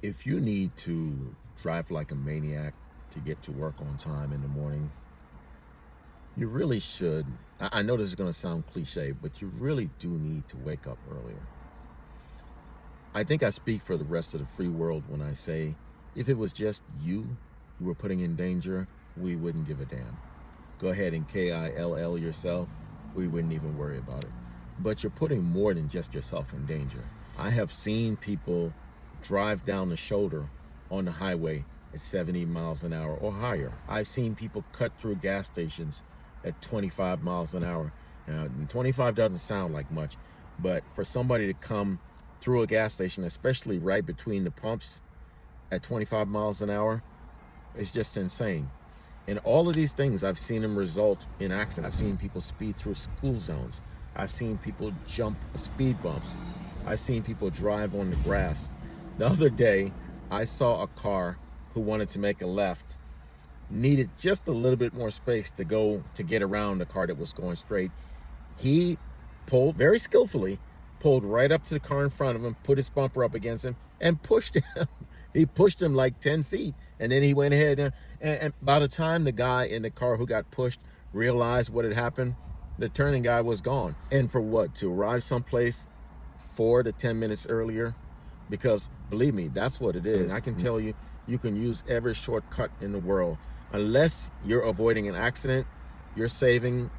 If you need to drive like a maniac to get to work on time in the morning, you really should. I know this is going to sound cliche, but you really do need to wake up earlier. I think I speak for the rest of the free world when I say if it was just you who were putting in danger, we wouldn't give a damn. Go ahead and KILL yourself. We wouldn't even worry about it. But you're putting more than just yourself in danger. I have seen people drive down the shoulder on the highway at 70 miles an hour or higher. I've seen people cut through gas stations at 25 miles an hour. Now, 25 doesn't sound like much, but for somebody to come through a gas station, especially right between the pumps at 25 miles an hour, it's just insane. And all of these things, I've seen them result in accidents. I've seen people speed through school zones. I've seen people jump speed bumps. I've seen people drive on the grass. The other day, I saw a car who wanted to make a left, needed just a little bit more space to get around the car that was going straight. He pulled very skillfully, pulled right up to the car in front of him, put his bumper up against him, and pushed him. He pushed him like 10 feet, and then he went ahead. And by the time the guy in the car who got pushed realized what had happened, the turning guy was gone. And for what? To arrive someplace 4 to 10 minutes earlier? Because believe me, that's what it is. I can tell you, you can use every shortcut in the world. Unless you're avoiding an accident, you're saving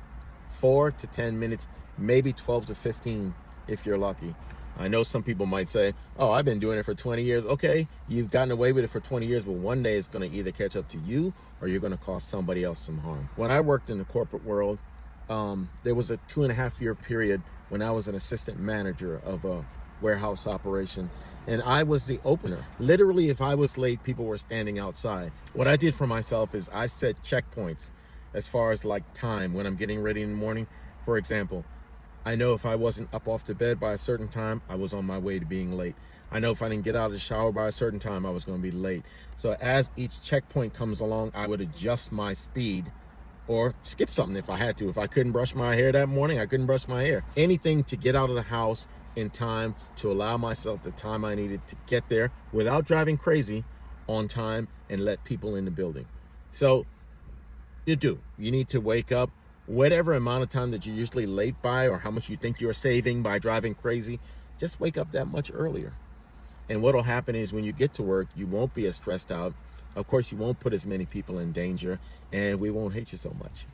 4 to 10 minutes, maybe 12 to 15 if you're lucky. I know some people might say, oh, I've been doing it for 20 years. Okay, you've gotten away with it for 20 years, but one day it's going to either catch up to you or you're going to cause somebody else some harm. When I worked in the corporate world, there was a 2.5-year period when I was an assistant manager of a warehouse operation, and I was the opener. Literally, if I was late, people were standing outside. What I did for myself is I set checkpoints as far as like time when I'm getting ready in the morning. For example, I know if I wasn't up off the bed by a certain time, I was on my way to being late. I know if I didn't get out of the shower by a certain time, I was going to be late. So as each checkpoint comes along, I would adjust my speed or skip something if I had to. If I couldn't brush my hair that morning, I couldn't brush my hair. Anything to get out of the house in time to allow myself the time I needed to get there without driving crazy, on time, and let people in the building. So you need to wake up whatever amount of time that you're usually late by, or how much you think you're saving by driving crazy. Just wake up that much earlier. And what'll happen is when you get to work, you won't be as stressed out. Of course, you won't put as many people in danger, and we won't hate you so much.